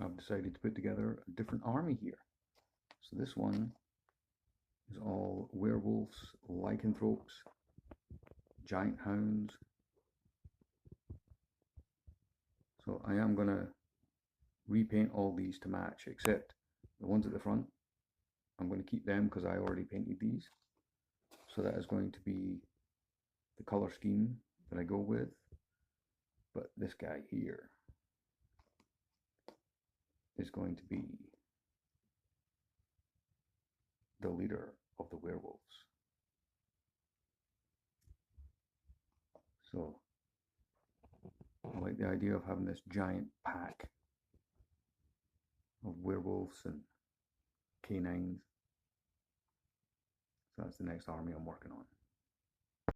I've decided to put together a different army here. So this one is all werewolves, lycanthropes, giant hounds. So I am going to repaint all these to match, except the ones at the front. I'm going to keep them because I already painted these. So that is going to be the color scheme that I go with. But this guy here is going to be the leader of the werewolves. So I like the idea of having this giant pack of werewolves and canines. So that's the next army I'm working on.